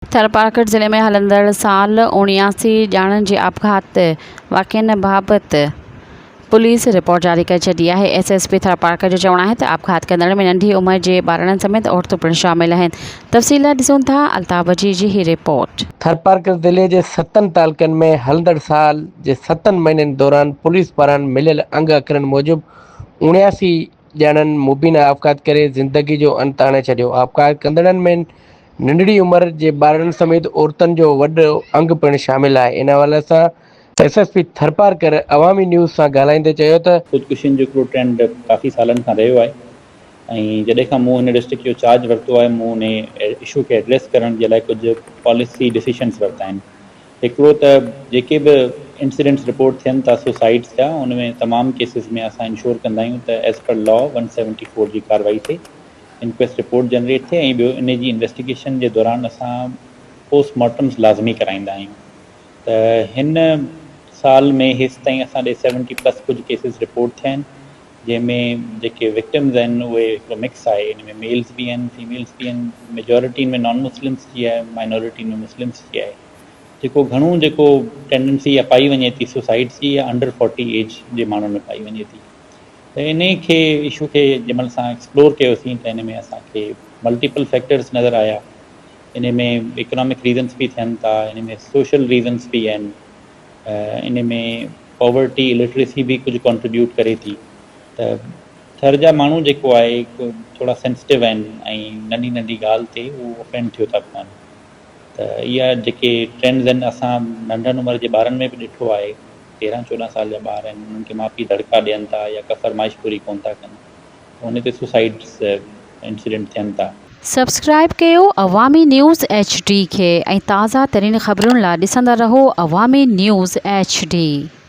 थारपारकर ज़िले में हलंदड़ साल 79 ॼाणनि जे आपघात वाक़िअनि बाबति पुलिस रिपोर्ट जारी करे छॾी आहे। एसएसपी थारपारकर जो चवणु आहे त आपघात कंदड़ में नंढी उमिरि जे ॿारनि समेत औरतूं पिणु शामिल आहिनि। तफ़सील ॾिसूं था अल्ताफ़ वजी जी ही रिपोर्ट। थारपारकर ज़िले जे 7 तालुक़नि में हलंदड़ साल जे 7 महीननि दौरान पुलिस पारां मिलियल अंग अखरनि मूजिबि 79 ॼणनि मुबीना आपघात करे ज़िंदगी जो अंत आणे छॾियो। आपघात कंदड़नि में नंढड़ी उमिरि जे ॿारनि समेत औरतुनि जो वॾो अंग पिणु शामिल आहे। इन हवाले सां एसएसपी थारपारकर अवामी न्यूज़ सां ॻाल्हाईंदे चयो त ख़ुदकुशियुनि जो हिकिड़ो ट्रेंड काफ़ी सालनि खां रहियो आहे ऐं जॾहिं खां मूं हिन डिस्ट्रिक्ट जो चार्ज वरितो आहे मूं उन इशू खे एड्रेस करण जे लाइ कुझु पॉलिसी डिसीशन्स वरिता आहिनि। हिकिड़ो त जेके बि इंसिडेंट्स रिपोर्ट थियनि था सुसाइड्स जा उन में तमामु केसिस में असां इंश्योर कंदा आहियूं त एज़ पर लॉ 174 जी कार्रवाई थिए, इंक्वेस्ट रिपोर्ट जनरेट थिए ऐं ॿियो इन जी इन्वेस्टिगेशन जे दौरान असां पोस्टमार्टम्स लाज़मी कराईंदा आहियूं। त हिन साल में हेसि ताईं असां ॾे 70+ कुझु केसिस रिपोर्ट थिया आहिनि जंहिंमें जेके विक्टिम्स आहिनि उहे हिकिड़ो मिक्स आहे। इन में मेल्स बि आहिनि, फीमेल्स बि आहिनि, मेजॉरिटी में नॉन मुस्लिम्स जी आहे, माइनॉरिटी में मुस्लिम्स जी आहे। जेको घणो जेको टेंडेंसी या पाई वञे थी सुसाइड्स जी या अंडर 40 एज जे माण्हुनि में पाई वञे थी। त इन खे इशू खे जंहिंमहिल असां एक्सप्लोर कयोसीं त इन में असांखे मल्टीपल फैक्टर्स नज़र आया। इन में इकोनॉमिक रीज़न्स बि थियनि था, इन में सोशल रीज़न्स बि आहिनि, इन में पॉवर्टी लिटरेसी बि कुझु कॉन्ट्रीब्यूट करे थी। त थर जा माण्हू जेको आहे थोरा सेंसिटिव आहिनि ऐं नंढी नंढी ॻाल्हि ते उहो ऑफेंड थियो था पवनि। त इहा जेके ट्रेंड्स आहिनि असां नंढनि उमिरि जे ॿारनि में बि ॾिठो आहे। 13-14 साल जा ॿार आहिनि, उन्हनि खे माउ पीउ दड़का ॾियनि था या का फरमाइश पूरी कोन था कनि, उन ते सुसाइड्स इंसिडेंट थियनि था। सब्सक्राइब कयो अवामी न्यूज़ HD खे ऐं ताज़ा तरीन ख़बरुनि लाइ ॾिसंदा रहो अवामी न्यूज़ HD।